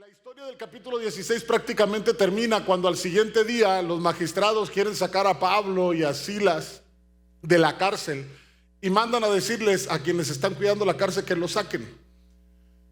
La historia del capítulo 16 prácticamente termina cuando al siguiente día los magistrados quieren sacar a Pablo y a Silas de la cárcel y mandan a decirles a quienes están cuidando la cárcel que los saquen.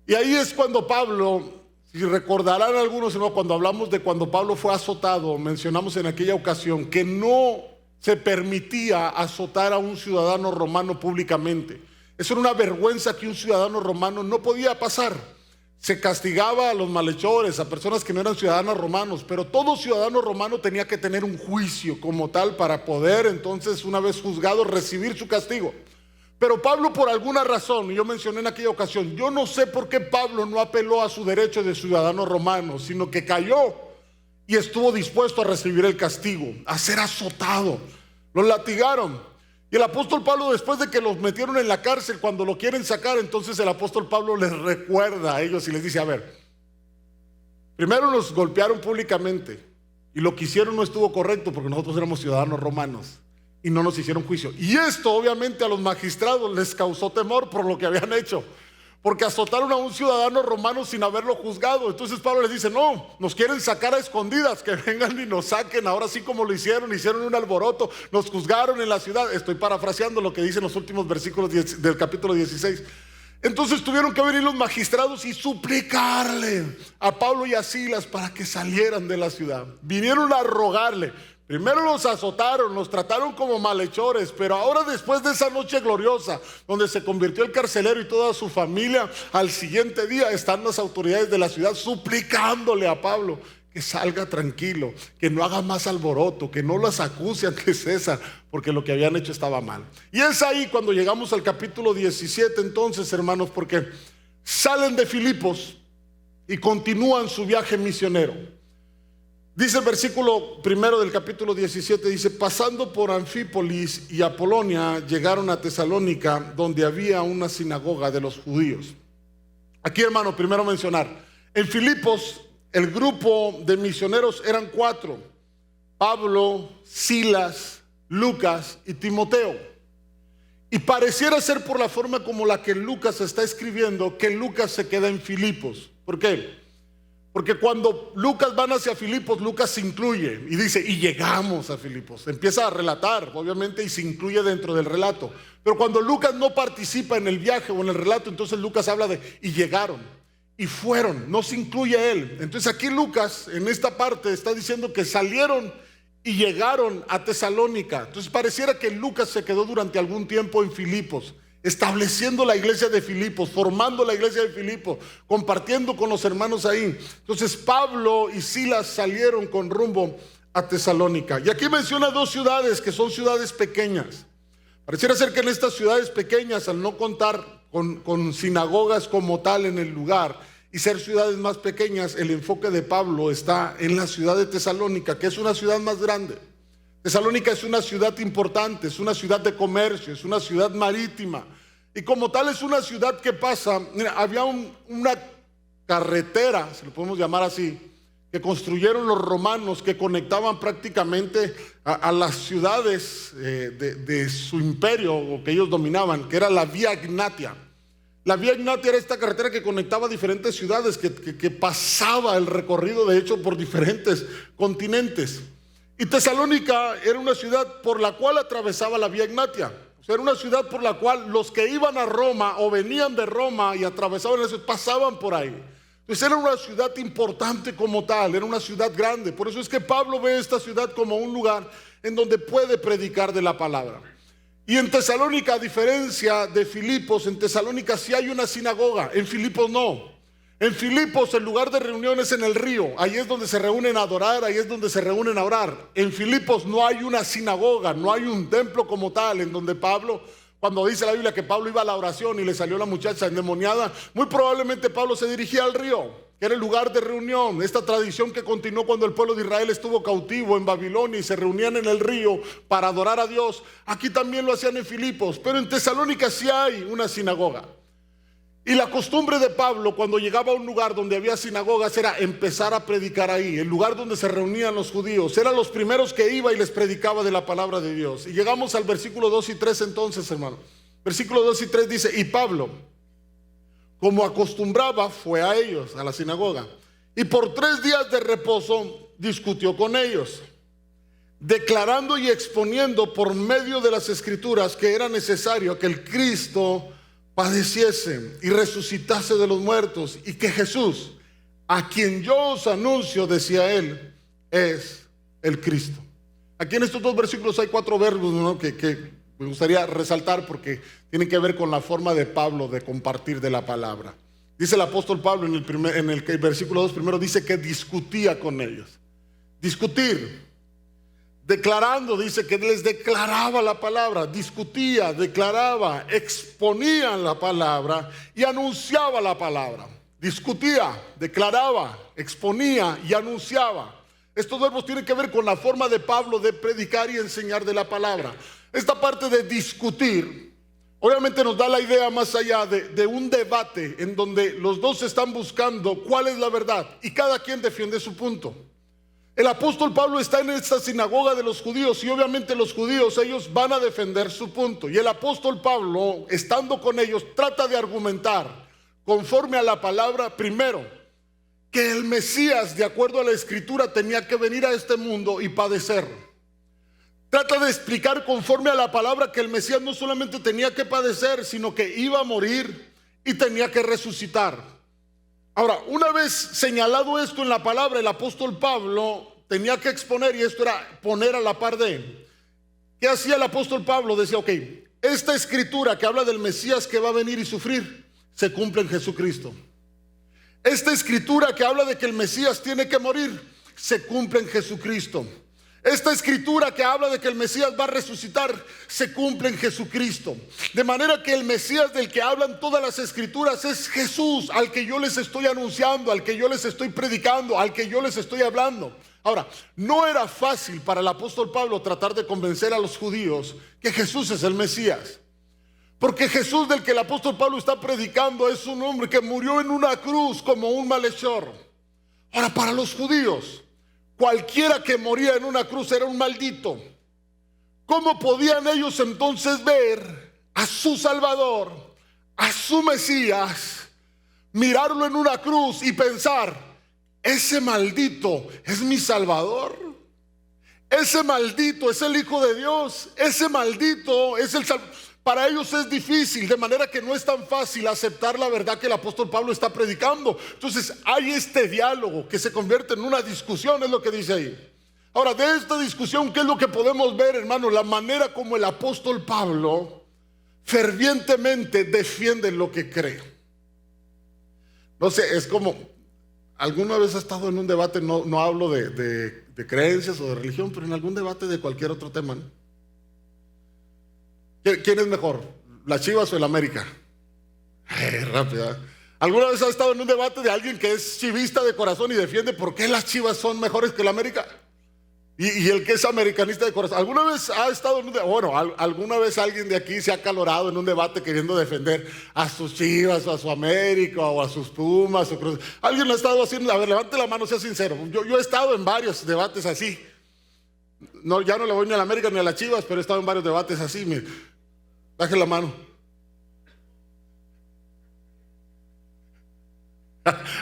Y ahí es cuando Pablo, si recordarán algunos, cuando hablamos de cuando Pablo fue azotado, mencionamos en aquella ocasión que no se permitía azotar a un ciudadano romano públicamente. Eso era una vergüenza que un ciudadano romano no podía pasar. Se castigaba a los malhechores, a personas que no eran ciudadanos romanos, pero todo ciudadano romano tenía que tener un juicio como tal para poder entonces, una vez juzgado, recibir su castigo. Pero Pablo, por alguna razón, y yo mencioné en aquella ocasión, yo no sé por qué Pablo no apeló a su derecho de ciudadano romano, sino que cayó y estuvo dispuesto a recibir el castigo, a ser azotado. Lo latigaron. Y el apóstol Pablo, después de que los metieron en la cárcel, cuando lo quieren sacar, entonces el apóstol Pablo les recuerda a ellos y les dice: a ver, primero nos golpearon públicamente y lo que hicieron no estuvo correcto porque nosotros éramos ciudadanos romanos y no nos hicieron juicio. Y esto obviamente a los magistrados les causó temor por lo que habían hecho, porque azotaron a un ciudadano romano sin haberlo juzgado. Entonces Pablo les dice: no, nos quieren sacar a escondidas, que vengan y nos saquen, ahora sí como lo hicieron un alboroto, nos juzgaron en la ciudad. Estoy parafraseando lo que dicen los últimos versículos del capítulo 16. Entonces tuvieron que venir los magistrados y suplicarle a Pablo y a Silas para que salieran de la ciudad. Vinieron a rogarle. Primero los azotaron, los trataron como malhechores, pero ahora, después de esa noche gloriosa donde se convirtió el carcelero y toda su familia, al siguiente día están las autoridades de la ciudad suplicándole a Pablo que salga tranquilo, que no haga más alboroto, que no los acuse ante César, porque lo que habían hecho estaba mal. Y es ahí cuando llegamos al capítulo 17 entonces, hermanos, porque salen de Filipos y continúan su viaje misionero. Dice el versículo primero del capítulo 17, dice: pasando por Anfípolis y Apolonia, llegaron a Tesalónica, donde había una sinagoga de los judíos. Aquí, hermano, primero mencionar, en Filipos el grupo de misioneros eran 4: Pablo, Silas, Lucas y Timoteo. Y pareciera ser, por la forma como la que Lucas está escribiendo, que Lucas se queda en Filipos. ¿Por qué? Porque cuando Lucas van hacia Filipos, Lucas se incluye y dice: y llegamos a Filipos. Empieza a relatar, obviamente, y se incluye dentro del relato. Pero cuando Lucas no participa en el viaje o en el relato, entonces Lucas habla de y llegaron, y fueron, no se incluye él. Entonces aquí Lucas, en esta parte, está diciendo que salieron y llegaron a Tesalónica. Entonces pareciera que Lucas se quedó durante algún tiempo en Filipos, estableciendo la iglesia de Filipos, formando la iglesia de Filipos, compartiendo con los hermanos ahí. Entonces Pablo y Silas salieron con rumbo a Tesalónica. Y aquí menciona 2 ciudades que son ciudades pequeñas. Pareciera ser que en estas ciudades pequeñas, al no contar con sinagogas como tal en el lugar y ser ciudades más pequeñas, el enfoque de Pablo está en la ciudad de Tesalónica, que es una ciudad más grande. Tesalónica es una ciudad importante, es una ciudad de comercio, es una ciudad marítima. Y como tal es una ciudad que pasa, mira, había una carretera, si lo podemos llamar así, que construyeron los romanos, que conectaban prácticamente a las ciudades de su imperio, o que ellos dominaban, que era la Vía Egnatia. La Vía Egnatia era esta carretera que conectaba diferentes ciudades, que pasaba el recorrido, de hecho, por diferentes continentes. Y Tesalónica era una ciudad por la cual atravesaba la Vía Egnatia. O sea, era una ciudad por la cual los que iban a Roma o venían de Roma y atravesaban eso, pasaban por ahí. Entonces era una ciudad importante como tal, era una ciudad grande. Por eso es que Pablo ve esta ciudad como un lugar en donde puede predicar de la palabra. Y en Tesalónica, a diferencia de Filipos, en Tesalónica sí hay una sinagoga, en Filipos no. En Filipos el lugar de reunión es en el río, ahí es donde se reúnen a adorar, ahí es donde se reúnen a orar. En Filipos no hay una sinagoga, no hay un templo como tal, en donde Pablo, cuando dice la Biblia que Pablo iba a la oración y le salió la muchacha endemoniada, muy probablemente Pablo se dirigía al río, que era el lugar de reunión. Esta tradición que continuó cuando el pueblo de Israel estuvo cautivo en Babilonia y se reunían en el río para adorar a Dios, aquí también lo hacían en Filipos, pero en Tesalónica sí hay una sinagoga. Y la costumbre de Pablo cuando llegaba a un lugar donde había sinagogas era empezar a predicar ahí, el lugar donde se reunían los judíos. Eran los primeros que iba y les predicaba de la palabra de Dios. Y llegamos al versículo 2 y 3 entonces, hermano. Versículo 2 y 3 dice: y Pablo, como acostumbraba, fue a ellos, a la sinagoga. Y por 3 días de reposo discutió con ellos, declarando y exponiendo por medio de las Escrituras que era necesario que el Cristo padeciese y resucitase de los muertos, y que Jesús, a quien yo os anuncio, decía él, es el Cristo. Aquí en estos 2 versículos hay 4 verbos, ¿no?, que me gustaría resaltar porque tienen que ver con la forma de Pablo de compartir de la palabra. Dice el apóstol Pablo en el versículo 2 primero, dice que discutía con ellos. Discutir, declarando, dice que les declaraba la palabra, discutía, declaraba, exponía la palabra y anunciaba la palabra. Discutía, declaraba, exponía y anunciaba. Estos verbos tienen que ver con la forma de Pablo de predicar y enseñar de la palabra. Esta parte de discutir obviamente nos da la idea más allá de un debate en donde los dos están buscando cuál es la verdad y cada quien defiende su punto. El apóstol Pablo está en esta sinagoga de los judíos y obviamente los judíos, ellos van a defender su punto. Y el apóstol Pablo, estando con ellos, trata de argumentar conforme a la palabra, primero, que el Mesías, de acuerdo a la Escritura, tenía que venir a este mundo y padecer. Trata de explicar conforme a la palabra que el Mesías no solamente tenía que padecer, sino que iba a morir y tenía que resucitar. Ahora, una vez señalado esto en la palabra, el apóstol Pablo tenía que exponer, y esto era poner a la par de él. ¿Qué hacía el apóstol Pablo? Decía, ok, esta escritura que habla del Mesías que va a venir y sufrir, se cumple en Jesucristo. Esta escritura que habla de que el Mesías tiene que morir, se cumple en Jesucristo. Esta escritura que habla de que el Mesías va a resucitar, se cumple en Jesucristo. De manera que el Mesías del que hablan todas las escrituras es Jesús, al que yo les estoy anunciando, al que yo les estoy predicando, al que yo les estoy hablando. Ahora, no era fácil para el apóstol Pablo tratar de convencer a los judíos que Jesús es el Mesías. Porque Jesús del que el apóstol Pablo está predicando es un hombre que murió en una cruz como un malhechor. Ahora, para los judíos, cualquiera que moría en una cruz era un maldito. ¿Cómo podían ellos entonces ver a su Salvador, a su Mesías, mirarlo en una cruz y pensar, ese maldito es mi Salvador? Ese maldito es el Hijo de Dios. Ese maldito es el Salvador. Para ellos es difícil, de manera que no es tan fácil aceptar la verdad que el apóstol Pablo está predicando. Entonces hay este diálogo que se convierte en una discusión, es lo que dice ahí. Ahora, de esta discusión, ¿qué es lo que podemos ver, hermano? La manera como el apóstol Pablo fervientemente defiende lo que cree. No sé, es como, ¿alguna vez ha estado en un debate? No hablo de creencias o de religión, pero en algún debate de cualquier otro tema, ¿no? ¿Quién es mejor? ¿Las Chivas o el América? Rápida. ¿Alguna vez has estado en un debate de alguien que es chivista de corazón y defiende por qué las Chivas son mejores que el América? Y el que es americanista de corazón. ¿Alguna vez ha estado en un debate? Bueno, ¿alguna vez alguien de aquí se ha acalorado en un debate queriendo defender a sus Chivas o a su América o a sus Pumas? ¿Alguien lo ha estado haciendo? A ver, levante la mano, sea sincero. Yo he estado en varios debates así. No, ya no le voy ni a la América ni a las Chivas, pero he estado en varios debates así. Mire, baje la mano.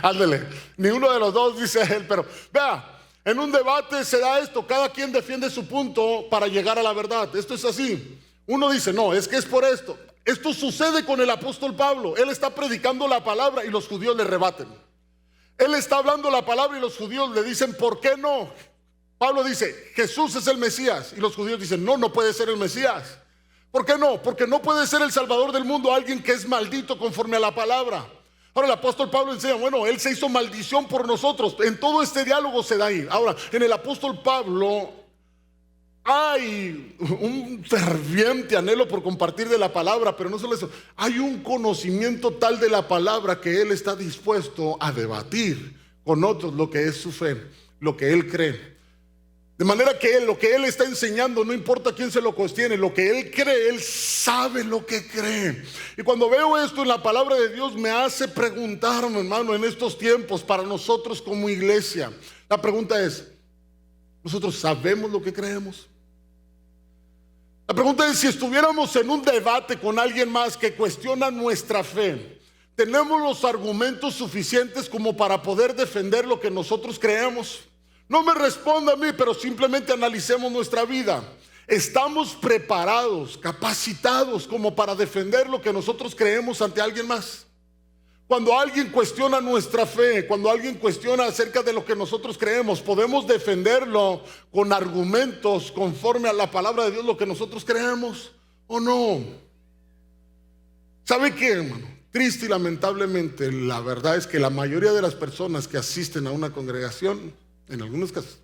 Ándele, ni uno de los dos, dice él. Pero vea, en un debate se da esto, cada quien defiende su punto para llegar a la verdad. Esto es así. Uno dice, no, es que es por esto. Esto sucede con el apóstol Pablo. Él está predicando la palabra y los judíos le rebaten. Él está hablando la palabra y los judíos le dicen, ¿por qué no? Pablo dice, Jesús es el Mesías. Y los judíos dicen, no puede ser el Mesías. ¿Por qué no? Porque no puede ser el Salvador del mundo alguien que es maldito conforme a la palabra. Ahora el apóstol Pablo enseña, bueno, él se hizo maldición por nosotros. En todo este diálogo se da ahí. Ahora, en el apóstol Pablo hay un ferviente anhelo por compartir de la palabra, pero no solo eso, hay un conocimiento tal de la palabra que él está dispuesto a debatir con otros lo que es su fe, lo que él cree. De manera que lo que él está enseñando, no importa quién se lo cuestione, lo que él cree, él sabe lo que cree. Y cuando veo esto en la palabra de Dios, me hace preguntarme, hermano, en estos tiempos, para nosotros como iglesia, la pregunta es, ¿nosotros sabemos lo que creemos? La pregunta es, si estuviéramos en un debate con alguien más que cuestiona nuestra fe, tenemos los argumentos suficientes como para poder defender lo que nosotros creemos? No me responda a mí, pero simplemente analicemos nuestra vida. ¿Estamos preparados, capacitados como para defender lo que nosotros creemos ante alguien más? Cuando alguien cuestiona nuestra fe, cuando alguien cuestiona acerca de lo que nosotros creemos, ¿podemos defenderlo con argumentos conforme a la palabra de Dios lo que nosotros creemos o no? ¿Sabe qué, hermano? Triste y lamentablemente, la verdad es que la mayoría de las personas que asisten a una congregación, en algunos casos,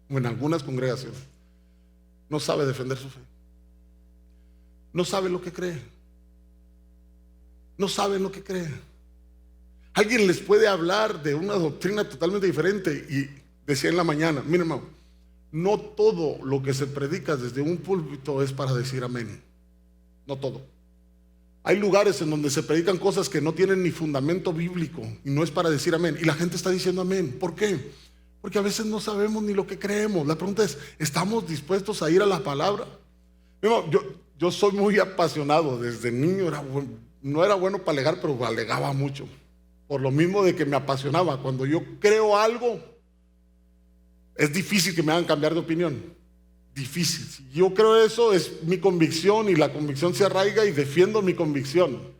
o en algunas congregaciones, no sabe defender su fe. No sabe lo que cree. No saben lo que cree. Alguien les puede hablar de una doctrina totalmente diferente y decía en la mañana, mire, hermano, no todo lo que se predica desde un púlpito es para decir amén. No todo. Hay lugares en donde se predican cosas que no tienen ni fundamento bíblico y no es para decir amén. Y la gente está diciendo amén. ¿Por qué? Porque a veces no sabemos ni lo que creemos. La pregunta es, ¿estamos dispuestos a ir a la palabra? Yo soy muy apasionado. Desde niño no era bueno para alegar, pero alegaba mucho. Por lo mismo de que me apasionaba. Cuando yo creo algo, es difícil que me hagan cambiar de opinión. Difícil. Si yo creo eso, es mi convicción y la convicción se arraiga y defiendo mi convicción.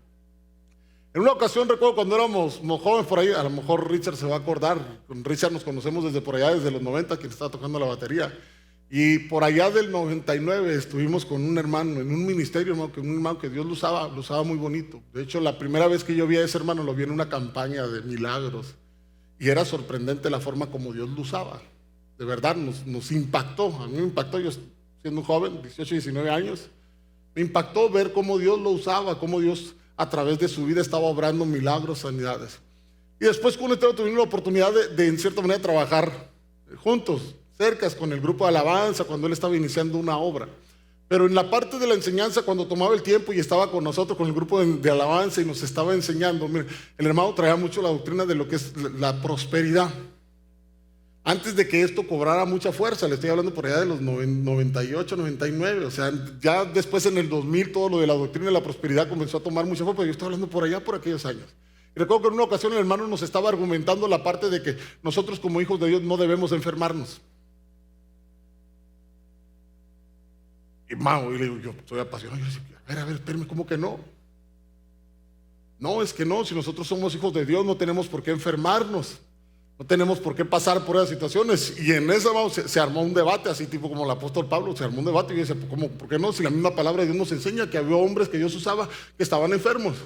En una ocasión recuerdo cuando éramos jóvenes por ahí, a lo mejor Richard se va a acordar, con Richard nos conocemos desde por allá, desde los 90, quien estaba tocando la batería. Y por allá del 99 estuvimos con un hermano en un ministerio, un hermano que Dios lo usaba muy bonito. De hecho, la primera vez que yo vi a ese hermano lo vi en una campaña de milagros. Y era sorprendente la forma como Dios lo usaba. De verdad, nos impactó. A mí me impactó, yo siendo un joven, 18, 19 años, me impactó ver cómo Dios lo usaba, cómo Dios a través de su vida estaba obrando milagros, sanidades. Y después con esto tuvimos la oportunidad de en cierta manera trabajar juntos, cercas con el grupo de alabanza, cuando él estaba iniciando una obra. Pero en la parte de la enseñanza, cuando tomaba el tiempo y estaba con nosotros, con el grupo de alabanza y nos estaba enseñando, mire, el hermano traía mucho la doctrina de lo que es la prosperidad. Antes de que esto cobrara mucha fuerza, le estoy hablando por allá de los 98, 99, o sea, ya después en el 2000 todo lo de la doctrina de la prosperidad comenzó a tomar mucha fuerza, pero yo estoy hablando por allá por aquellos años. Y recuerdo que en una ocasión el hermano nos estaba argumentando la parte de que nosotros como hijos de Dios no debemos enfermarnos. Y le digo, yo soy apasionado, yo decía, a ver, espérame, ¿cómo que no? No, es que no, si nosotros somos hijos de Dios no tenemos por qué enfermarnos. No tenemos por qué pasar por esas situaciones. Y en esa se armó un debate, así tipo como el apóstol Pablo, se armó un debate y yo decía, ¿por qué no? Si la misma palabra de Dios nos enseña que había hombres que Dios usaba que estaban enfermos.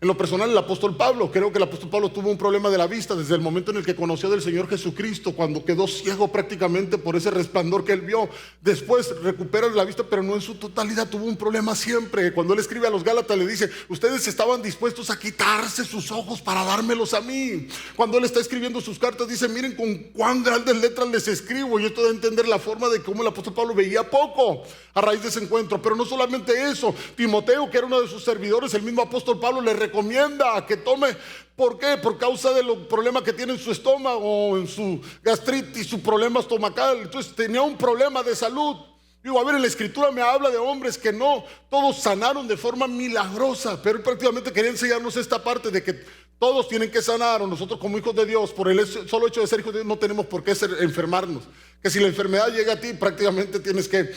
En lo personal, el apóstol Pablo, creo que el apóstol Pablo tuvo un problema de la vista desde el momento en el que conoció del Señor Jesucristo, cuando quedó ciego prácticamente por ese resplandor que él vio. Después recupera la vista, pero no en su totalidad, tuvo un problema siempre. Cuando él escribe a los Gálatas le dice, ustedes estaban dispuestos a quitarse sus ojos para dármelos a mí. Cuando él está escribiendo sus cartas dice, miren con cuán grandes letras les escribo. Y esto da a entender la forma de cómo el apóstol Pablo veía poco a raíz de ese encuentro. Pero no solamente eso, Timoteo, que era uno de sus servidores, el mismo apóstol Pablo le recomienda que tome. ¿Por qué? Por causa de los problemas que tiene en su estómago, en su gastritis, su problema estomacal. Entonces tenía un problema de salud. Digo, a ver, en la escritura me habla de hombres que no todos sanaron de forma milagrosa, pero él prácticamente quería enseñarnos esta parte de que todos tienen que sanar, o nosotros como hijos de Dios, por el solo hecho de ser hijos de Dios, no tenemos por qué enfermarnos. Que si la enfermedad llega a ti, prácticamente tienes que,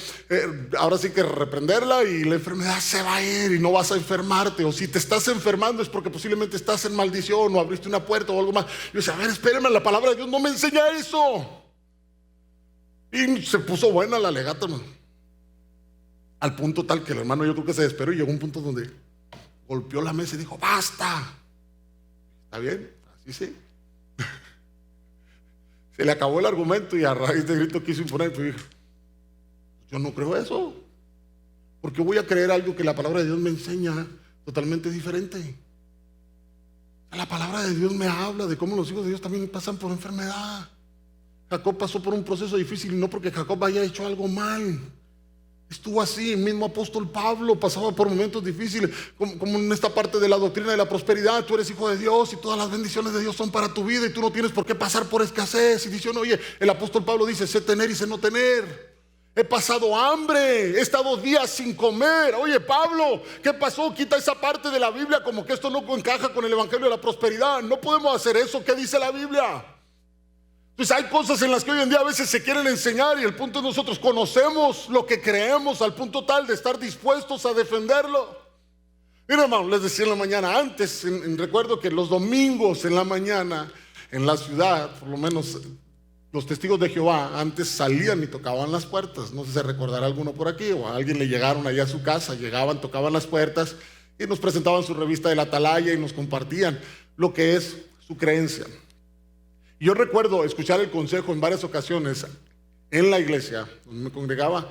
ahora sí que reprenderla y la enfermedad se va a ir y no vas a enfermarte. O si te estás enfermando es porque posiblemente estás en maldición o abriste una puerta o algo más. Yo decía, a ver, espérenme, la palabra de Dios no me enseña eso. Y se puso buena la legata, man. Al punto tal que el hermano yo creo que se desesperó y llegó a un punto donde golpeó la mesa y dijo, ¡basta! ¿Está bien? Así sí. Se le acabó el argumento y a raíz del grito quiso imponer, pues dijo, yo no creo eso. Porque voy a creer algo que la palabra de Dios me enseña totalmente diferente. La palabra de Dios me habla de cómo los hijos de Dios también pasan por enfermedad. Jacob pasó por un proceso difícil y no porque Jacob haya hecho algo mal. Estuvo así, el mismo apóstol Pablo pasaba por momentos difíciles, como en esta parte de la doctrina de la prosperidad. Tú eres hijo de Dios y todas las bendiciones de Dios son para tu vida y tú no tienes por qué pasar por escasez. Y dice, oye, el apóstol Pablo dice, sé tener y sé no tener. He pasado hambre, he estado días sin comer. Oye, Pablo, ¿qué pasó? Quita esa parte de la Biblia como que esto no encaja con el evangelio de la prosperidad. No podemos hacer eso. ¿Qué dice la Biblia? Pues hay cosas en las que hoy en día a veces se quieren enseñar y el punto es nosotros conocemos lo que creemos al punto tal de estar dispuestos a defenderlo. Mira, hermano, les decía en la mañana, antes recuerdo que los domingos en la mañana en la ciudad, por lo menos los testigos de Jehová antes salían y tocaban las puertas. No sé si se recordará alguno por aquí o a alguien le llegaron allá a su casa, llegaban, tocaban las puertas y nos presentaban su revista de la Atalaya y nos compartían lo que es su creencia. Yo recuerdo escuchar el consejo en varias ocasiones en la iglesia donde me congregaba,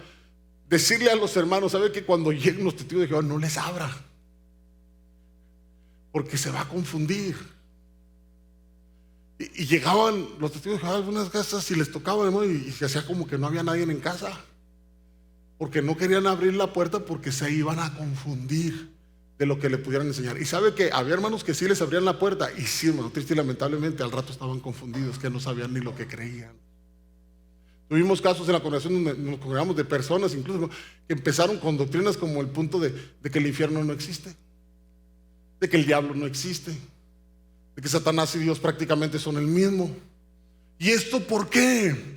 decirle a los hermanos, ¿sabe que cuando lleguen los testigos de Jehová no les abra? Porque se va a confundir. Y llegaban los testigos de Jehová a algunas casas y les tocaban, hermano, y se hacía como que no había nadie en casa. Porque no querían abrir la puerta porque se iban a confundir de lo que le pudieran enseñar. Y sabe que había hermanos que sí les abrían la puerta. Y sí, hermano, triste y lamentablemente al rato estaban confundidos, que no sabían ni lo que creían. Tuvimos casos en la congregación donde nos congregamos de personas incluso que empezaron con doctrinas como el punto de que el infierno no existe, de que el diablo no existe, de que Satanás y Dios prácticamente son el mismo. ¿Y esto por qué?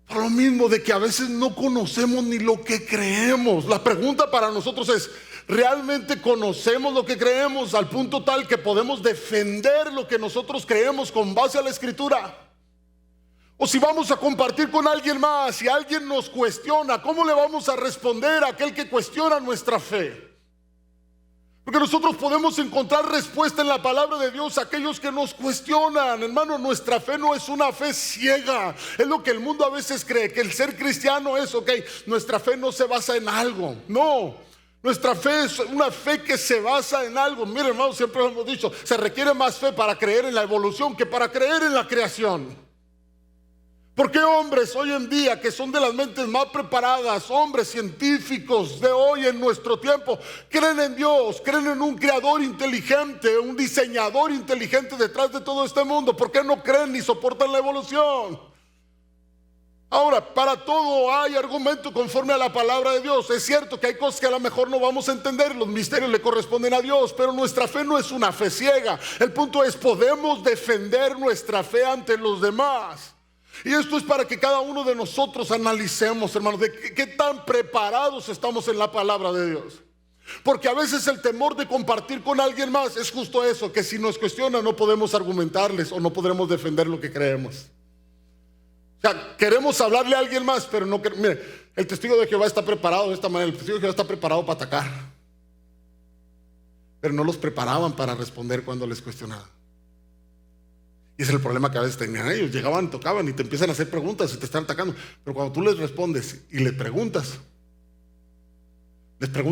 Por lo mismo de que a veces no conocemos ni lo que creemos. La pregunta para nosotros es, ¿realmente conocemos lo que creemos al punto tal que podemos defender lo que nosotros creemos con base a la Escritura? O si vamos a compartir con alguien más y alguien nos cuestiona, ¿cómo le vamos a responder a aquel que cuestiona nuestra fe? Porque nosotros podemos encontrar respuesta en la palabra de Dios a aquellos que nos cuestionan. Hermano, nuestra fe no es una fe ciega. Es lo que el mundo a veces cree, que el ser cristiano es, nuestra fe no se basa en algo. No, nuestra fe es una fe que se basa en algo. Mire, hermano, siempre lo hemos dicho, se requiere más fe para creer en la evolución que para creer en la creación. ¿Por qué hombres hoy en día que son de las mentes más preparadas, hombres científicos de hoy en nuestro tiempo, creen en Dios, creen en un creador inteligente, un diseñador inteligente detrás de todo este mundo? ¿Por qué no creen ni soportan la evolución? Ahora, para todo hay argumento conforme a la palabra de Dios. Es cierto que hay cosas que a lo mejor no vamos a entender, los misterios le corresponden a Dios, pero nuestra fe no es una fe ciega. El punto es, podemos defender nuestra fe ante los demás. Y esto es para que cada uno de nosotros analicemos, hermanos, de qué tan preparados estamos en la palabra de Dios. Porque a veces el temor de compartir con alguien más es justo eso, que si nos cuestiona no podemos argumentarles o no podremos defender lo que creemos. O sea, queremos hablarle a alguien más, pero no queremos. Mire, el testigo de Jehová está preparado de esta manera, el testigo de Jehová está preparado para atacar. Pero no los preparaban para responder cuando les cuestionaban. Y ese es el problema que a veces tenían ellos. Llegaban, tocaban y te empiezan a hacer preguntas y te están atacando. Pero cuando tú les respondes y les preguntas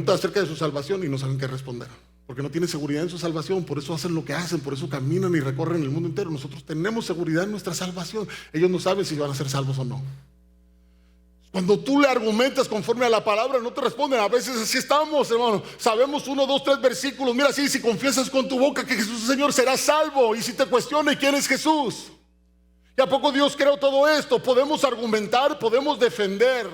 acerca de su salvación y no saben qué responder. Porque no tienen seguridad en su salvación, por eso hacen lo que hacen, por eso caminan y recorren el mundo entero. Nosotros tenemos seguridad en nuestra salvación. Ellos no saben si van a ser salvos o no. Cuando tú le argumentas conforme a la palabra, no te responden. A veces así estamos, hermano. Sabemos 1, 2, 3 versículos. Mira, sí, si confiesas con tu boca que Jesús es Señor, serás salvo. Y si te cuestiona quién es Jesús, ¿y a poco Dios creó todo esto? Podemos argumentar, podemos defender.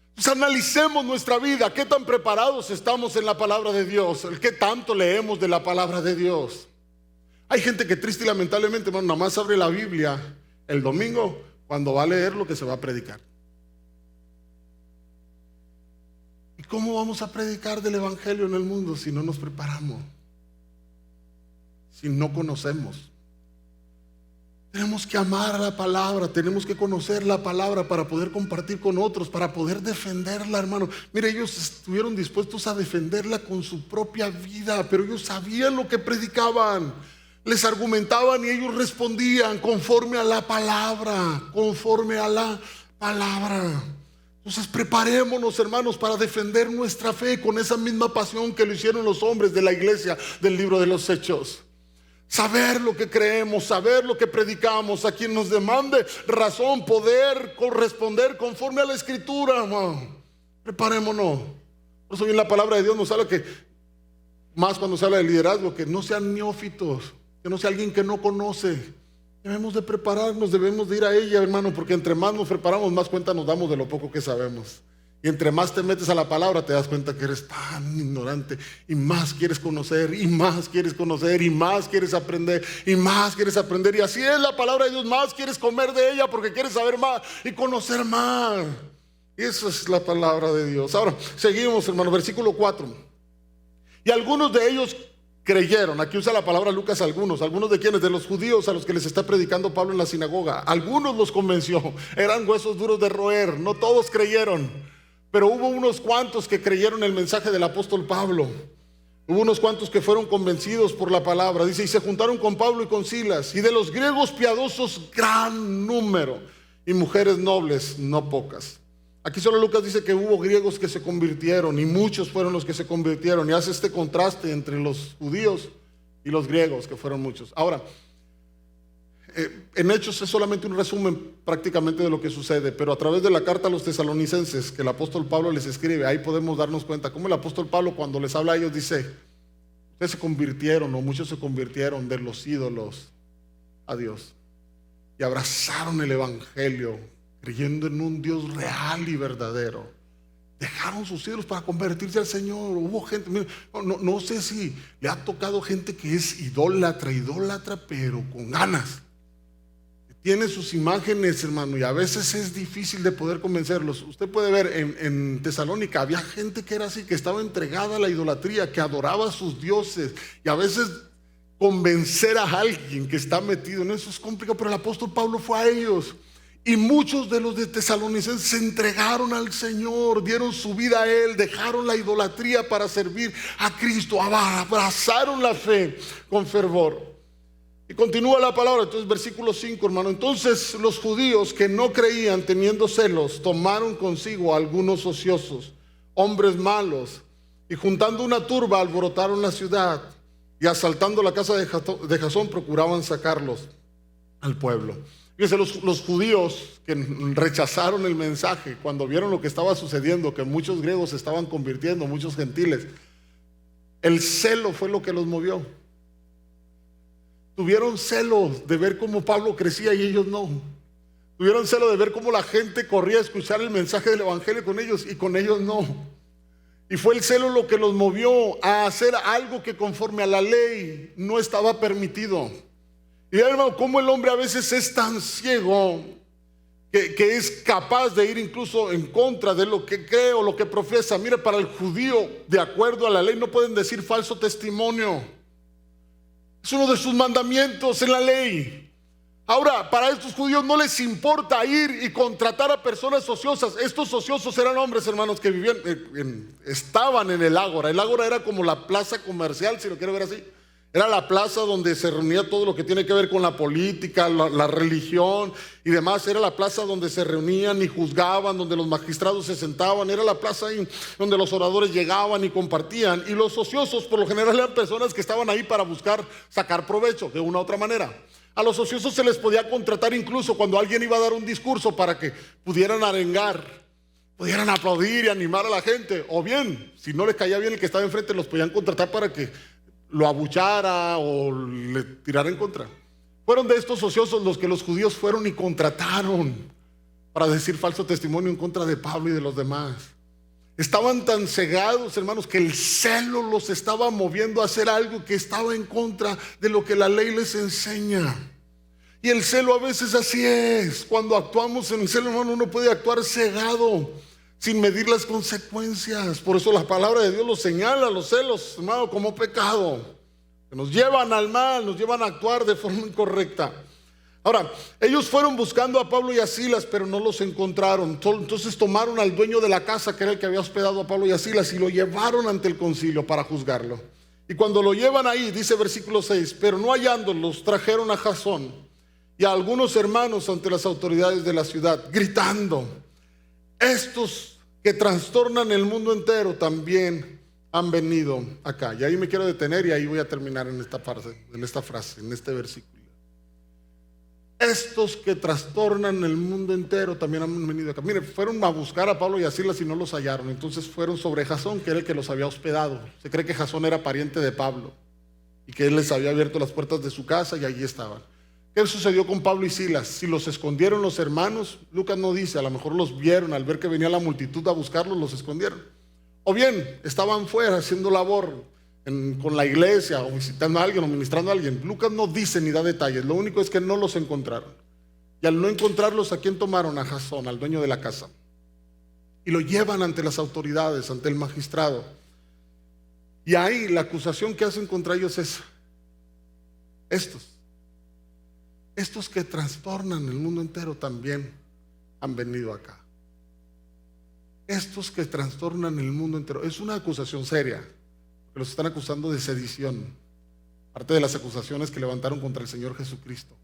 Entonces analicemos nuestra vida. ¿Qué tan preparados estamos en la palabra de Dios? ¿Qué tanto leemos de la palabra de Dios? Hay gente que triste y lamentablemente, hermano, nada más abre la Biblia el domingo cuando va a leer lo que se va a predicar. ¿Y cómo vamos a predicar del evangelio en el mundo si no nos preparamos? Si no conocemos. Tenemos que amar la palabra, tenemos que conocer la palabra para poder compartir con otros, para poder defenderla, hermano. Mire, ellos estuvieron dispuestos a defenderla con su propia vida, pero ellos sabían lo que predicaban. Les argumentaban y ellos respondían conforme a la palabra, conforme a la palabra. Entonces preparémonos, hermanos, para defender nuestra fe con esa misma pasión que lo hicieron los hombres de la iglesia del libro de los Hechos. Saber lo que creemos, saber lo que predicamos, a quien nos demande razón, poder corresponder conforme a la Escritura, hermano. Preparémonos. Por eso en la palabra de Dios nos habla que, más cuando se habla de liderazgo, que no sean neófitos, que no sea alguien que no conoce. Debemos de prepararnos, debemos de ir a ella, hermano, porque entre más nos preparamos, más cuenta nos damos de lo poco que sabemos. Y entre más te metes a la palabra, te das cuenta que eres tan ignorante y más quieres conocer, y más quieres conocer, y más quieres aprender, y más quieres aprender. Y así es la palabra de Dios, más quieres comer de ella porque quieres saber más y conocer más. Y esa es la palabra de Dios. Ahora, seguimos, hermano, versículo 4. Y algunos de ellos creyeron. Aquí usa la palabra Lucas algunos de quienes, de los judíos a los que les está predicando Pablo en la sinagoga. Algunos los convenció, eran huesos duros de roer, no todos creyeron, pero hubo unos cuantos que creyeron el mensaje del apóstol Pablo. Hubo unos cuantos que fueron convencidos por la palabra. Dice, y se juntaron con Pablo y con Silas, y de los griegos piadosos gran número, y mujeres nobles no pocas. Aquí solo Lucas dice que hubo griegos que se convirtieron y muchos fueron los que se convirtieron, y hace este contraste entre los judíos y los griegos, que fueron muchos. Ahora, en Hechos es solamente un resumen prácticamente de lo que sucede, pero a través de la carta a los tesalonicenses que el apóstol Pablo les escribe, ahí podemos darnos cuenta cómo el apóstol Pablo, cuando les habla a ellos, dice, ustedes se convirtieron, o muchos se convirtieron de los ídolos a Dios y abrazaron el evangelio, creyendo en un Dios real y verdadero. Dejaron sus ídolos para convertirse al Señor. Hubo gente, no sé si le ha tocado gente que es idólatra, pero con ganas. Tiene sus imágenes, hermano, y a veces es difícil de poder convencerlos. Usted puede ver en Tesalónica, había gente que era así, que estaba entregada a la idolatría, que adoraba a sus dioses, y a veces convencer a alguien que está metido en eso es complicado, pero el apóstol Pablo fue a ellos. Y muchos de los de Tesalonicenses se entregaron al Señor, dieron su vida a Él, dejaron la idolatría para servir a Cristo, abrazaron la fe con fervor. Y continúa la palabra, entonces versículo 5, hermano. Entonces los judíos que no creían, teniendo celos, tomaron consigo a algunos ociosos, hombres malos, y juntando una turba alborotaron la ciudad, y asaltando la casa de Jasón procuraban sacarlos al pueblo. Fíjense, los judíos que rechazaron el mensaje, cuando vieron lo que estaba sucediendo, que muchos griegos se estaban convirtiendo, muchos gentiles, el celo fue lo que los movió. Tuvieron celo de ver cómo Pablo crecía y ellos no. Tuvieron celo de ver cómo la gente corría a escuchar el mensaje del evangelio con ellos y con ellos no. Y fue el celo lo que los movió a hacer algo que conforme a la ley no estaba permitido. Y hermano, cómo el hombre a veces es tan ciego que es capaz de ir incluso en contra de lo que cree o lo que profesa. Mire, para el judío, de acuerdo a la ley, no pueden decir falso testimonio. Es uno de sus mandamientos en la ley. Ahora, para estos judíos no les importa ir y contratar a personas ociosas. Estos ociosos eran hombres, hermanos, que vivían, estaban en el ágora. El ágora era como la plaza comercial, si lo quiero ver así. Era la plaza donde se reunía todo lo que tiene que ver con la política, la religión y demás. Era la plaza donde se reunían y juzgaban, donde los magistrados se sentaban. Era la plaza ahí donde los oradores llegaban y compartían. Y los ociosos por lo general eran personas que estaban ahí para buscar sacar provecho de una u otra manera. A los ociosos se les podía contratar incluso cuando alguien iba a dar un discurso para que pudieran arengar, pudieran aplaudir y animar a la gente. O bien, si no les caía bien el que estaba enfrente, los podían contratar para que lo abuchara o le tirara en contra. Fueron de estos ociosos los que los judíos fueron y contrataron para decir falso testimonio en contra de Pablo y de los demás. Estaban tan cegados, hermanos, que el celo los estaba moviendo a hacer algo que estaba en contra de lo que la ley les enseña. Y el celo a veces así es. Cuando actuamos en el celo, hermano, uno puede actuar cegado, sin medir las consecuencias. Por eso la palabra de Dios los señala, los celos, hermano, como pecado, que nos llevan al mal, nos llevan a actuar de forma incorrecta. Ahora, ellos fueron buscando a Pablo y a Silas, pero no los encontraron. Entonces tomaron al dueño de la casa, que era el que había hospedado a Pablo y a Silas, y lo llevaron ante el concilio para juzgarlo. Y cuando lo llevan ahí, dice versículo 6, pero no hallándolos, trajeron a Jasón y a algunos hermanos ante las autoridades de la ciudad, gritando: estos que trastornan el mundo entero también han venido acá. Y ahí me quiero detener y ahí voy a terminar en esta parte, en esta frase, en este versículo. Estos que trastornan el mundo entero también han venido acá. Mire, fueron a buscar a Pablo y a Silas y no los hallaron. Entonces fueron sobre Jasón, que era el que los había hospedado. Se cree que Jasón era pariente de Pablo y que él les había abierto las puertas de su casa y allí estaban. ¿Qué sucedió con Pablo y Silas? Si los escondieron los hermanos, Lucas no dice, a lo mejor los vieron, al ver que venía la multitud a buscarlos, los escondieron. O bien, estaban fuera haciendo labor con la iglesia, o visitando a alguien, o ministrando a alguien. Lucas no dice ni da detalles, lo único es que no los encontraron. Y al no encontrarlos, ¿a quién tomaron? A Jasón, al dueño de la casa. Y lo llevan ante las autoridades, ante el magistrado. Y ahí la acusación que hacen contra ellos es: estos que trastornan el mundo entero también han venido acá. Estos que trastornan el mundo entero. Es una acusación seria, porque los están acusando de sedición, parte de las acusaciones que levantaron contra el Señor Jesucristo.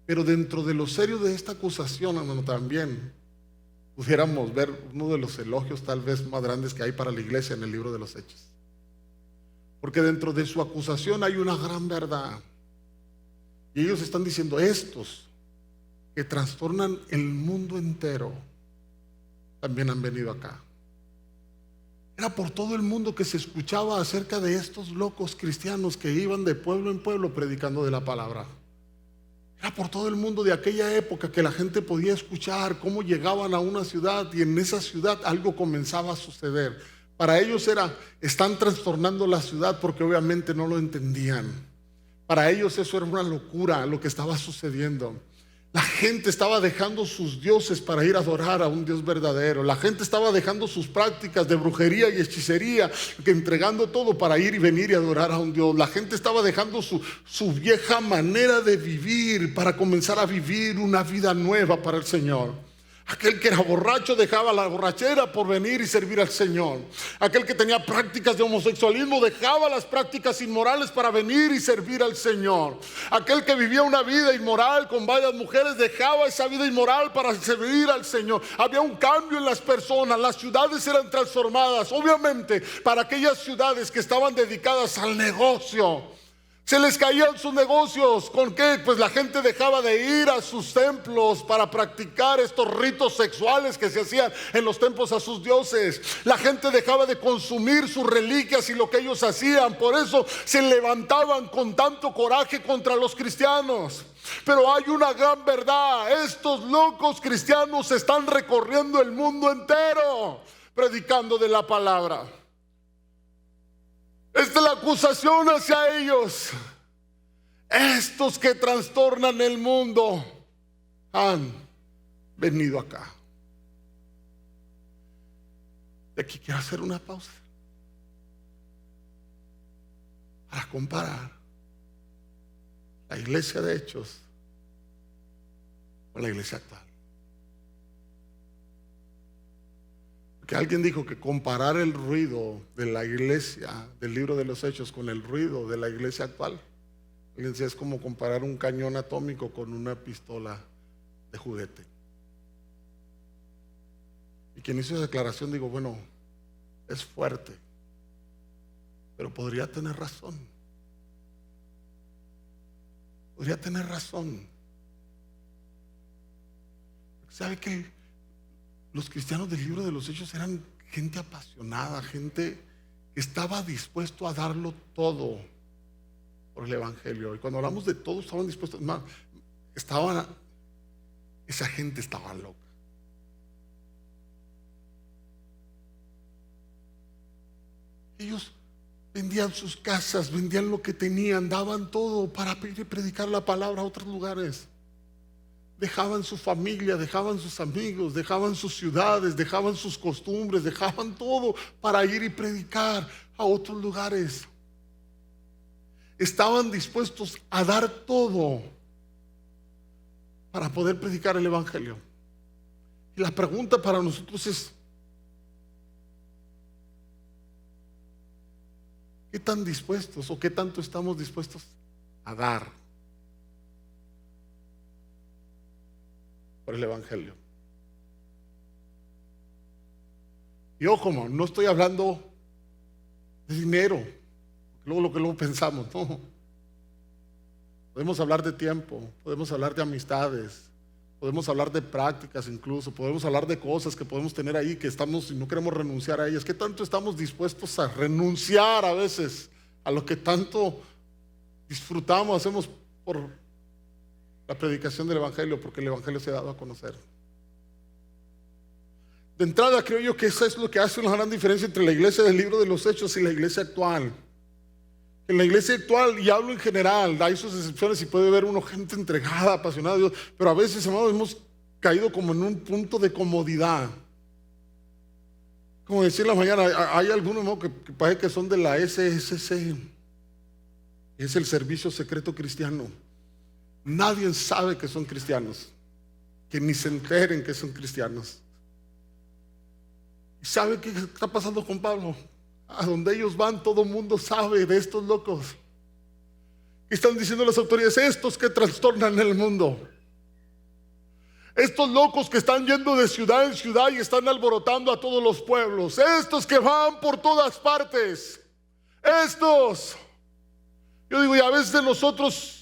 Pero dentro de lo serio de esta acusación, hermano, también pudiéramos ver uno de los elogios tal vez más grandes que hay para la iglesia en el libro de los Hechos. Porque dentro de su acusación hay una gran verdad. Y ellos están diciendo: estos que trastornan el mundo entero también han venido acá. Era por todo el mundo que se escuchaba acerca de estos locos cristianos que iban de pueblo en pueblo predicando de la palabra. Era por todo el mundo de aquella época que la gente podía escuchar cómo llegaban a una ciudad y en esa ciudad algo comenzaba a suceder. Para ellos están trastornando la ciudad, porque obviamente no lo entendían. Para ellos eso era una locura lo que estaba sucediendo. La gente estaba dejando sus dioses para ir a adorar a un Dios verdadero. La gente estaba dejando sus prácticas de brujería y hechicería, entregando todo para ir y venir y adorar a un Dios. La gente estaba dejando su vieja manera de vivir para comenzar a vivir una vida nueva para el Señor. Aquel que era borracho dejaba la borrachera por venir y servir al Señor. Aquel que tenía prácticas de homosexualismo dejaba las prácticas inmorales para venir y servir al Señor. Aquel que vivía una vida inmoral con varias mujeres dejaba esa vida inmoral para servir al Señor. Había un cambio en las personas, las ciudades eran transformadas. Obviamente, para aquellas ciudades que estaban dedicadas al negocio, se les caían sus negocios. ¿Con qué? Pues la gente dejaba de ir a sus templos para practicar estos ritos sexuales que se hacían en los templos a sus dioses. La gente dejaba de consumir sus reliquias y lo que ellos hacían. Por eso se levantaban con tanto coraje contra los cristianos. Pero hay una gran verdad: estos locos cristianos están recorriendo el mundo entero predicando de la palabra. Esta es la acusación hacia ellos. Estos que trastornan el mundo han venido acá. Y aquí quiero hacer una pausa para comparar la iglesia de Hechos con la iglesia actual. Que alguien dijo que comparar el ruido de la iglesia del libro de los Hechos con el ruido de la iglesia actual, alguien decía, es como comparar un cañón atómico con una pistola de juguete. Y quien hizo esa declaración, digo, bueno, es fuerte, pero podría tener razón. Podría tener razón. ¿Sabe qué? Los cristianos del libro de los Hechos eran gente apasionada, gente que estaba dispuesto a darlo todo por el evangelio. Y cuando hablamos de todo, estaban dispuestos. Esa gente estaba loca. Ellos vendían sus casas, vendían lo que tenían, daban todo para predicar la palabra a otros lugares. Dejaban su familia, dejaban sus amigos, dejaban sus ciudades, dejaban sus costumbres, dejaban todo para ir y predicar a otros lugares. Estaban dispuestos a dar todo para poder predicar el evangelio. Y la pregunta para nosotros es: ¿qué tan dispuestos o qué tanto estamos dispuestos a dar por el evangelio? Y ojo, no estoy hablando de dinero, luego lo que luego pensamos, no. Podemos hablar de tiempo, podemos hablar de amistades, podemos hablar de prácticas incluso, podemos hablar de cosas que podemos tener ahí que estamos y no queremos renunciar a ellas. ¿Qué tanto estamos dispuestos a renunciar a veces a lo que tanto disfrutamos, hacemos por la predicación del Evangelio, porque el Evangelio se ha dado a conocer. De entrada, creo yo que eso es lo que hace una gran diferencia entre la iglesia del libro de los Hechos y la iglesia actual. En la iglesia actual, y hablo en general, hay sus excepciones y puede haber uno gente entregada, apasionada a Dios, pero a veces, hermanos, hemos caído como en un punto de comodidad. Como decía en la mañana, hay algunos, hermano, que parece que son de la SSC, es el servicio secreto cristiano. Nadie sabe que son cristianos, que ni se enteren que son cristianos. ¿Y sabe qué está pasando con Pablo? A donde ellos van, todo el mundo sabe de estos locos. Están diciendo las autoridades, estos que trastornan el mundo, estos locos que están yendo de ciudad en ciudad y están alborotando a todos los pueblos, estos que van por todas partes, estos. Yo digo, y a veces de nosotros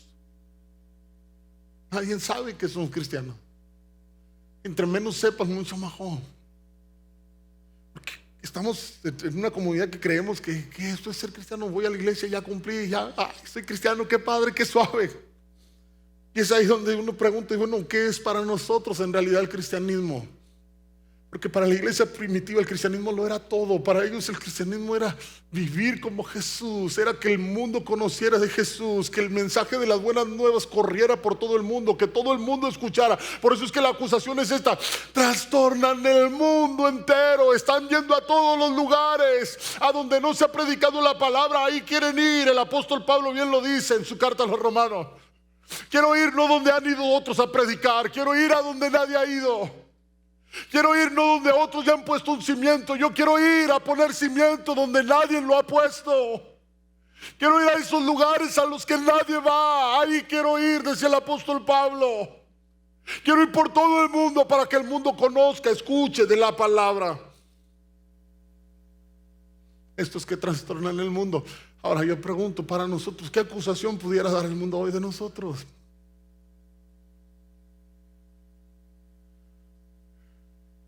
nadie sabe que somos cristianos. Entre menos sepas, mucho mejor. Porque estamos en una comunidad que creemos que esto es ser cristiano. Voy a la iglesia, ya cumplí, ya soy cristiano, qué padre, qué suave. Y es ahí donde uno pregunta, bueno, ¿qué es para nosotros en realidad el cristianismo? Porque para la iglesia primitiva el cristianismo lo era todo. Para ellos el cristianismo era vivir como Jesús, era que el mundo conociera de Jesús, que el mensaje de las buenas nuevas corriera por todo el mundo, que todo el mundo escuchara. Por eso es que la acusación es esta: trastornan el mundo entero, están yendo a todos los lugares a donde no se ha predicado la palabra, ahí quieren ir. El apóstol Pablo bien lo dice en su carta a los romanos: quiero ir no donde han ido otros a predicar, quiero ir a donde nadie ha ido. Quiero ir no donde otros ya han puesto un cimiento, yo quiero ir a poner cimiento donde nadie lo ha puesto. Quiero ir a esos lugares a los que nadie va, ahí quiero ir, decía el apóstol Pablo. Quiero ir por todo el mundo para que el mundo conozca, escuche de la palabra. Estos que trastornan el mundo. Ahora yo pregunto, para nosotros, ¿qué acusación pudiera dar el mundo hoy de nosotros?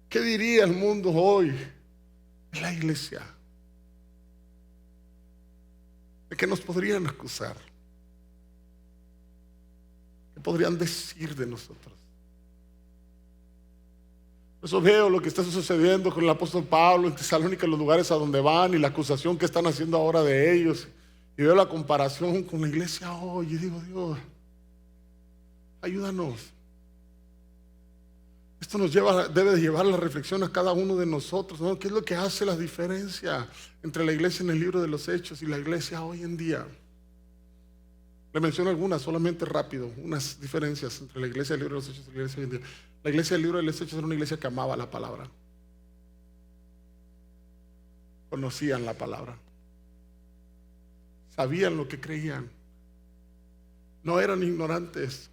¿Qué diría el mundo hoy de la iglesia? ¿De qué nos podrían acusar? ¿Qué podrían decir de nosotros? Por eso veo lo que está sucediendo con el apóstol Pablo en Tesalónica, los lugares a donde van y la acusación que están haciendo ahora de ellos. Y veo la comparación con la iglesia hoy y digo, Dios, ayúdanos. Esto nos debe de llevar a la reflexión a cada uno de nosotros, ¿no? ¿Qué es lo que hace la diferencia entre la iglesia en el libro de los Hechos y la iglesia hoy en día? Le menciono algunas, solamente rápido, unas diferencias entre la iglesia del libro de los Hechos y la iglesia hoy en día. La iglesia del libro de los Hechos era una iglesia que amaba la palabra. Conocían la palabra. Sabían lo que creían. No eran ignorantes.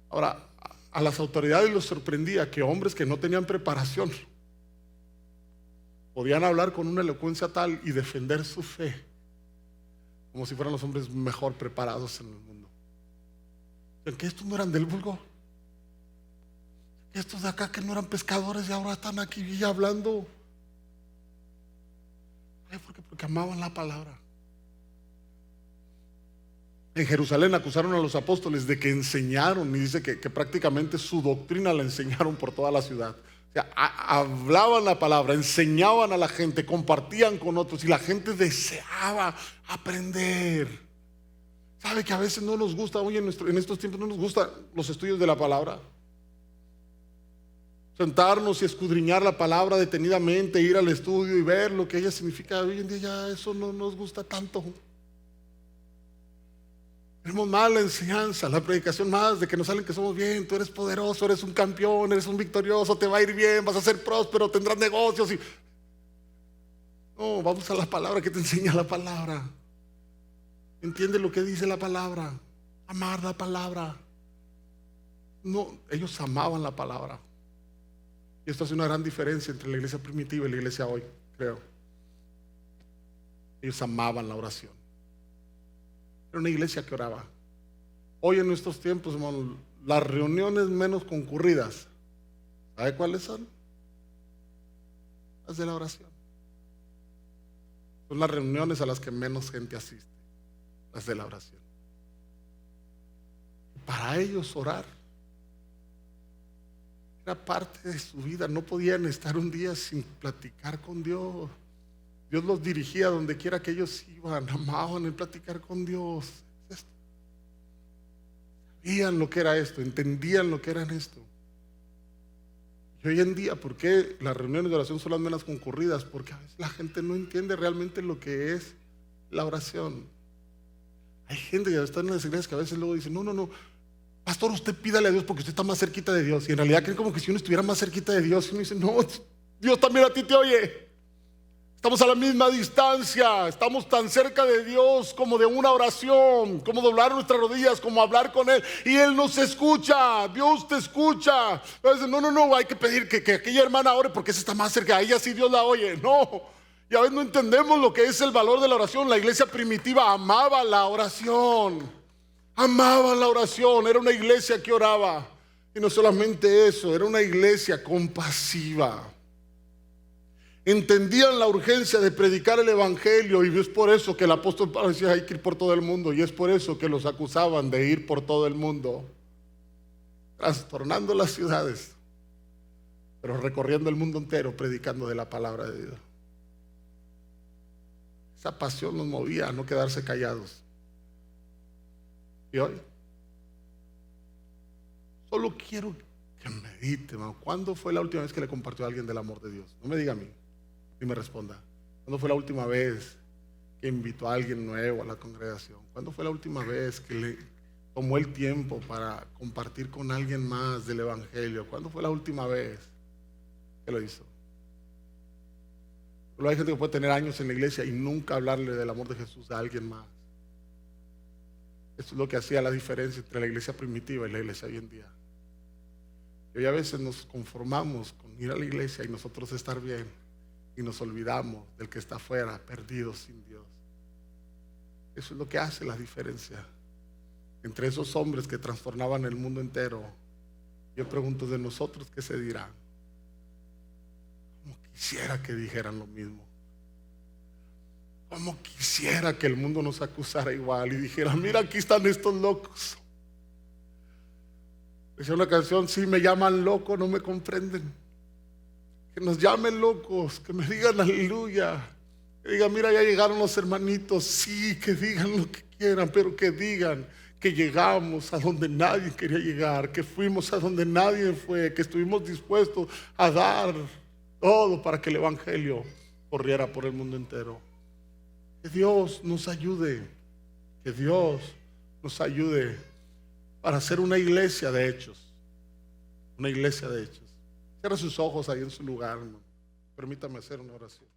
Ahora, a las autoridades les sorprendía que hombres que no tenían preparación podían hablar con una elocuencia tal y defender su fe como si fueran los hombres mejor preparados en el mundo. Que estos no eran del vulgo, que estos de acá que no eran pescadores y ahora están aquí ya hablando. Porque amaban la palabra. En Jerusalén acusaron a los apóstoles de que enseñaron, y dice que prácticamente su doctrina la enseñaron por toda la ciudad. O sea, hablaban la palabra, enseñaban a la gente, compartían con otros y la gente deseaba aprender. ¿Sabe que a veces no nos gusta, hoy en estos tiempos no nos gustan los estudios de la palabra? Sentarnos y escudriñar la palabra detenidamente, ir al estudio y ver lo que ella significa. Hoy en día ya eso no nos gusta tanto. Tenemos más la enseñanza, la predicación más de que nos salen que somos bien, tú eres poderoso, eres un campeón, eres un victorioso, te va a ir bien, vas a ser próspero, tendrás negocios. No, vamos a la palabra que te enseña la palabra. Entiende lo que dice la palabra, amar la palabra. No, ellos amaban la palabra. Y esto hace una gran diferencia entre la iglesia primitiva y la iglesia hoy, creo. Ellos amaban la oración. Era una iglesia que oraba. Hoy en nuestros tiempos, hermano, las reuniones menos concurridas, ¿sabe cuáles son? Las de la oración. Son las reuniones a las que menos gente asiste, las de la oración. para ellos orar era parte de su vida. No podían estar un día sin platicar con Dios. Dios los dirigía donde quiera que ellos iban. Amaban el platicar con Dios. Sabían lo que era esto, entendían lo que era esto. Y hoy en día, ¿por qué las reuniones de oración son las menos concurridas? Porque a veces la gente no entiende realmente lo que es la oración. Hay gente que está en las iglesias que a veces luego dice: no, pastor, usted pídale a Dios porque usted está más cerquita de Dios. Y en realidad creen como que si uno estuviera más cerquita de Dios. Y uno dice: no, Dios también a ti te oye. Estamos a la misma distancia, estamos tan cerca de Dios como de una oración, como doblar nuestras rodillas, como hablar con Él. Y Él nos escucha, Dios te escucha. A veces, no, hay que pedir que aquella hermana ore porque esa está más cerca, a ella sí Dios la oye. No, y a veces no entendemos lo que es el valor de la oración. La iglesia primitiva amaba la oración, era una iglesia que oraba. Y no solamente eso, era una iglesia compasiva. Entendían la urgencia de predicar el evangelio, y es por eso que el apóstol Pablo decía: hay que ir por todo el mundo. Y es por eso que los acusaban de ir por todo el mundo, trastornando las ciudades, pero recorriendo el mundo entero predicando de la palabra de Dios. Esa pasión nos movía a no quedarse callados. Y hoy solo quiero que medite, hermano. ¿Cuándo fue la última vez que le compartió a alguien del amor de Dios? No me diga a mí, y me responda. ¿Cuándo fue la última vez que invitó a alguien nuevo a la congregación? ¿Cuándo fue la última vez que le tomó el tiempo para compartir con alguien más del evangelio? ¿Cuándo fue la última vez que lo hizo? Pero hay gente que puede tener años en la iglesia y nunca hablarle del amor de Jesús a alguien más. Eso es lo que hacía la diferencia entre la iglesia primitiva y la iglesia hoy en día. Y hoy a veces nos conformamos con ir a la iglesia y nosotros estar bien, y nos olvidamos del que está afuera, perdido sin Dios. Eso es lo que hace la diferencia entre esos hombres que trastornaban el mundo entero. Yo pregunto, de nosotros, ¿qué se dirá? Como quisiera que dijeran lo mismo. Como quisiera que el mundo nos acusara igual y dijera: mira, aquí están estos locos. Decía una canción: si me llaman loco, no me comprenden. Que nos llamen locos, que me digan aleluya, que digan: mira, ya llegaron los hermanitos. Sí, que digan lo que quieran, pero que digan que llegamos a donde nadie quería llegar, que fuimos a donde nadie fue, que estuvimos dispuestos a dar todo para que el evangelio corriera por el mundo entero. Que Dios nos ayude, que Dios nos ayude para hacer una iglesia de hechos, una iglesia de hechos. Cierra sus ojos ahí en su lugar, hermano. Permítame hacer una oración.